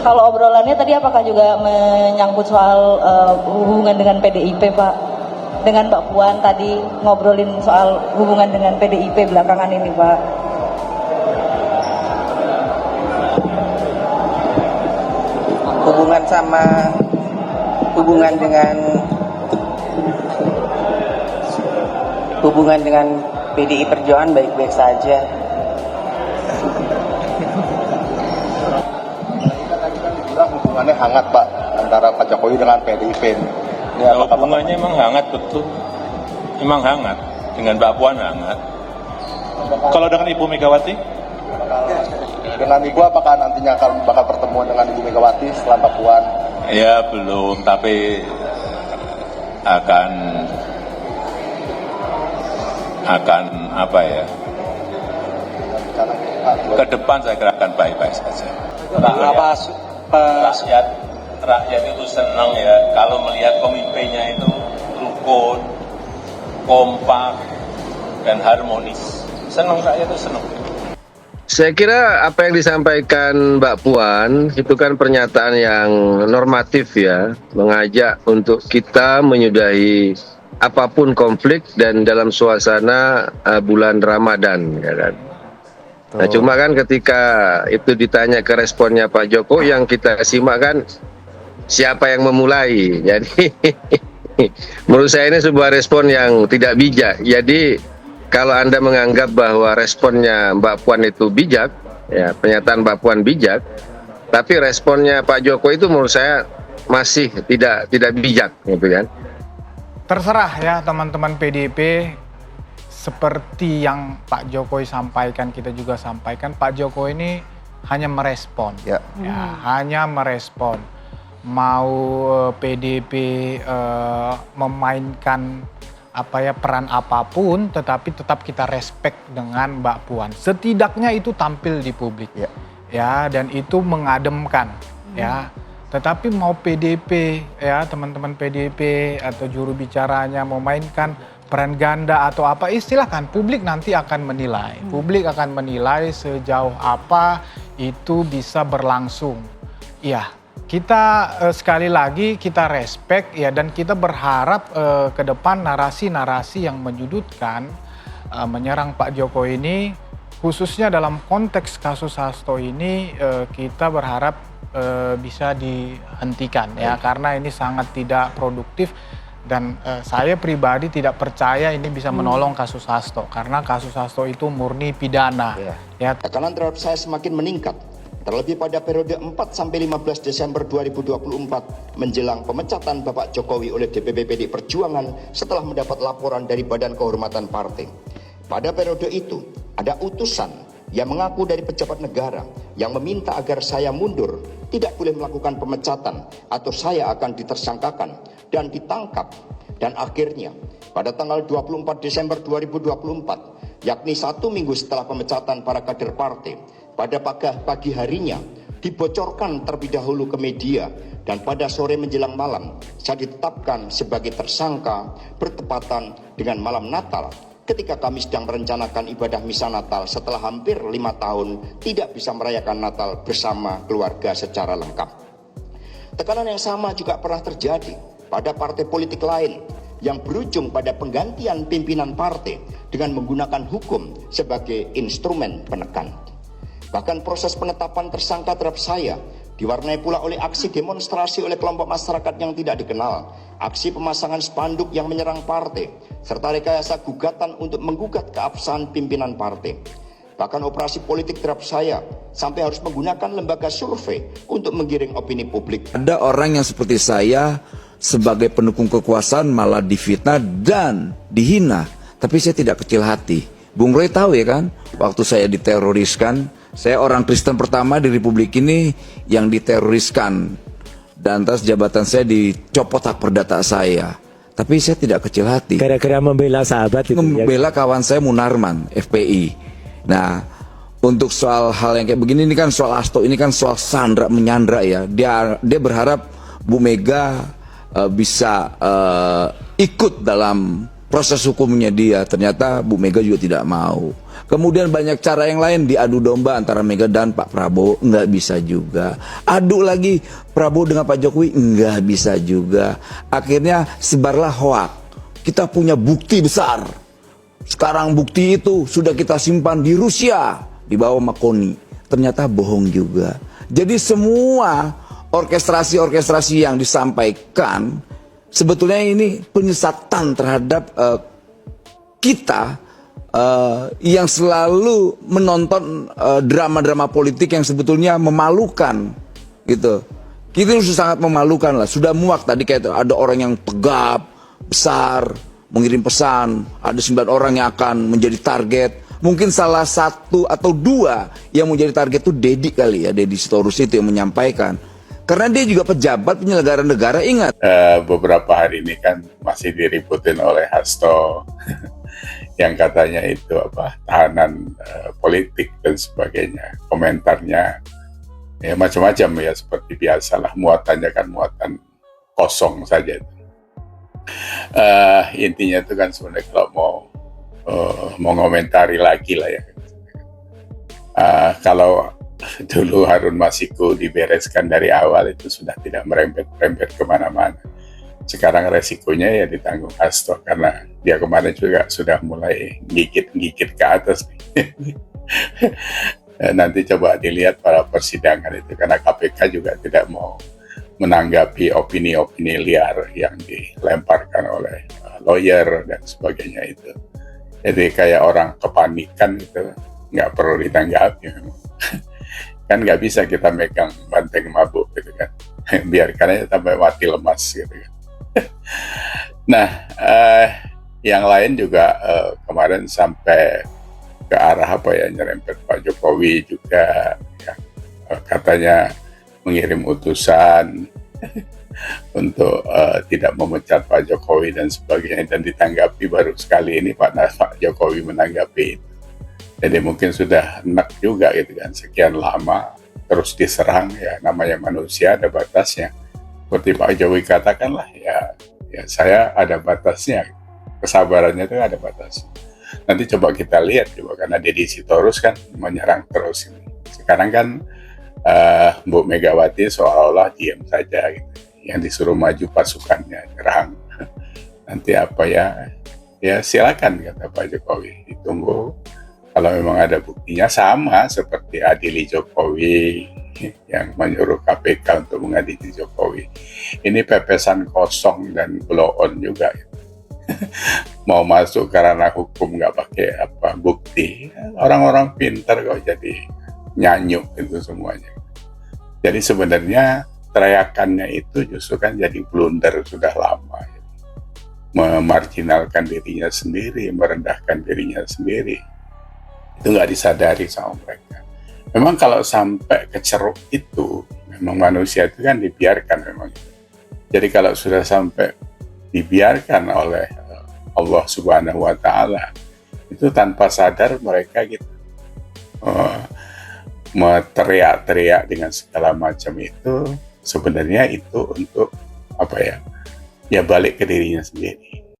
Kalau obrolannya tadi apakah juga menyangkut soal hubungan dengan PDIP, Pak? Dengan Mbak Puan tadi ngobrolin soal hubungan dengan PDIP belakangan ini, Pak. Hubungan dengan PDI Perjuangan baik-baik saja. Hubungannya hangat, Pak, antara Pak Jokowi dengan PDIP. Ya, hubungannya emang hangat, betul. Emang hangat. Dengan Mbak Puan hangat. Kalau dengan Ibu Megawati? Dengan Ibu apakah nantinya akan bakal pertemuan dengan Ibu Megawati setelah Mbak Puan? Ya belum, tapi akan apa ya? Ke depan saya kira akan baik-baik saja. Rakyat itu senang ya kalau melihat pemimpinnya itu rukun, kompak, dan harmonis. Senang, rakyat itu senang. Saya kira apa yang disampaikan Mbak Puan itu kan pernyataan yang normatif ya, mengajak untuk kita menyudahi apapun konflik dan dalam suasana bulan Ramadan, ya kan. Nah, cuma kan ketika itu ditanya ke responnya Pak Jokowi, yang kita simak kan siapa yang memulai. Jadi menurut saya ini sebuah respon yang tidak bijak. Jadi kalau Anda menganggap bahwa responnya Mbak Puan itu bijak, ya pernyataan Mbak Puan bijak, tapi responnya Pak Jokowi itu menurut saya masih tidak bijak, gitu kan. Terserah ya teman-teman PDIP, seperti yang Pak Jokowi sampaikan, kita juga sampaikan, Pak Jokowi ini hanya merespon, hanya merespon. Mau PDIP memainkan peran apapun, tetapi tetap kita respect dengan Mbak Puan. Setidaknya itu tampil di publik, ya, dan itu mengademkan, ya. Tetapi mau PDIP, ya teman-teman PDIP atau juru bicaranya memainkan peran ganda atau apa, istilahkan, publik nanti akan menilai. Publik akan menilai sejauh apa itu bisa berlangsung. Ya, kita sekali lagi kita respect ya, dan kita berharap ke depan narasi-narasi yang menyudutkan, menyerang Pak Jokowi ini, khususnya dalam konteks kasus Hasto ini, kita berharap bisa dihentikan ya, karena ini sangat tidak produktif. Dan saya pribadi tidak percaya ini bisa menolong kasus Hasto, karena kasus Hasto itu murni pidana. Ya. Tekanan terhadap saya semakin meningkat, terlebih pada periode 4-15 Desember 2024 menjelang pemecatan Bapak Jokowi oleh DPP PDI Perjuangan setelah mendapat laporan dari Badan Kehormatan Partai. Pada periode itu ada utusan yang mengaku dari pejabat negara yang meminta agar saya mundur, tidak boleh melakukan pemecatan atau saya akan ditersangkakan dan ditangkap. Dan akhirnya pada tanggal 24 Desember 2024, yakni 1 minggu setelah pemecatan para kader partai, pada pagi harinya dibocorkan terlebih dahulu ke media, dan pada sore menjelang malam saya ditetapkan sebagai tersangka bertepatan dengan malam Natal, ketika kami sedang merencanakan ibadah misa Natal setelah hampir 5 tahun tidak bisa merayakan Natal bersama keluarga secara lengkap. Tekanan yang sama juga pernah terjadi pada partai politik lain yang berujung pada penggantian pimpinan partai dengan menggunakan hukum sebagai instrumen penekan. Bahkan proses penetapan tersangka terhadap saya diwarnai pula oleh aksi demonstrasi oleh kelompok masyarakat yang tidak dikenal, aksi pemasangan spanduk yang menyerang partai, serta rekayasa gugatan untuk menggugat keabsahan pimpinan partai. Bahkan operasi politik terhadap saya sampai harus menggunakan lembaga survei untuk menggiring opini publik. Ada orang yang seperti saya sebagai pendukung kekuasaan malah difitnah dan dihina, tapi saya tidak kecil hati. Bung Roy tahu ya kan, waktu saya diteroriskan, saya orang Kristen pertama di Republik ini yang diteroriskan, dan atas jabatan saya dicopot hak perdata saya. Tapi saya tidak kecil hati. Gara-gara membela sahabat itu. Membela kawan saya Munarman, FPI. Nah, untuk soal hal yang kayak begini, ini kan soal Hasto, ini kan soal sandra menyandra ya. Dia berharap Bu Mega bisa ikut dalam proses hukumnya dia. Ternyata Bu Mega juga tidak mau. Kemudian banyak cara yang lain, diadu domba antara Mega dan Pak Prabowo, nggak bisa juga. Adu lagi Prabowo dengan Pak Jokowi, nggak bisa juga. Akhirnya sebarlah hoak. Kita punya bukti besar. Sekarang bukti itu sudah kita simpan di Rusia, di bawah Makoni. Ternyata bohong juga. Jadi semua orkestrasi-orkestrasi yang disampaikan sebetulnya ini penyesatan terhadap kita yang selalu menonton drama-drama politik yang sebetulnya memalukan gitu. Kita sudah sangat memalukan lah. Sudah muak tadi kayak itu. Ada orang yang tegap, besar, mengirim pesan. Ada 9 orang yang akan menjadi target. Mungkin salah satu atau 2 yang menjadi target itu Dedi kali ya. Dedi Sitorus itu yang menyampaikan. Karena dia juga pejabat penyelenggara negara, ingat. Beberapa hari ini kan masih diributin oleh Hasto yang katanya itu tahanan politik dan sebagainya. Komentarnya ya macam-macam ya, seperti biasalah, muatannya kan muatan kosong saja. Intinya itu kan sebenarnya kalau mau ngomentari lagi lah ya. Kalau dulu Harun Masiku dibereskan dari awal, itu sudah tidak merembet-rembet kemana-mana. Sekarang resikonya ya ditanggung Hasto, karena dia kemarin juga sudah mulai gigit-gigit ke atas. Nanti coba dilihat pada persidangan itu, karena KPK juga tidak mau menanggapi opini-opini liar yang dilemparkan oleh lawyer dan sebagainya itu. Jadi kayak orang kepanikan gitu, nggak perlu ditanggapi. Kan nggak bisa kita megang banteng mabuk gitu kan, biarkan aja sampai mati lemas gitu kan. Nah, yang lain juga kemarin sampai ke arah nyerempet Pak Jokowi juga ya, katanya mengirim utusan untuk tidak memecat Pak Jokowi dan sebagainya, dan ditanggapi baru sekali ini Pak Jokowi menanggapi itu. Jadi mungkin sudah enak juga gitu kan, sekian lama terus diserang, ya namanya manusia ada batasnya. Seperti Pak Jokowi katakanlah, ya saya ada batasnya, kesabarannya itu ada batas. Nanti coba kita lihat juga, karena Dedi Sitorus kan menyerang terus ini. Sekarang kan Bu Megawati seolah-olah diam saja gitu. Yang disuruh maju pasukannya nyerang. Nanti apa ya silakan kata Pak Jokowi, ditunggu. Kalau memang ada buktinya, sama seperti adili Jokowi yang menyuruh KPK untuk mengadili Jokowi. Ini pepesan kosong dan blow on juga. Mau masuk karena hukum nggak pakai bukti. Orang-orang pintar kok jadi nyanyuk itu semuanya. Jadi sebenarnya teriakannya itu justru kan jadi blunder sudah lama. Memarginalkan dirinya sendiri, merendahkan dirinya sendiri. Itu nggak disadari sama mereka. Memang kalau sampai ke ceruk itu, memang manusia itu kan dibiarkan memang. Jadi kalau sudah sampai dibiarkan oleh Allah Subhanahu wa Ta'ala, itu tanpa sadar mereka gitu teriak-teriak dengan segala macam itu, sebenarnya itu untuk ya balik ke dirinya sendiri.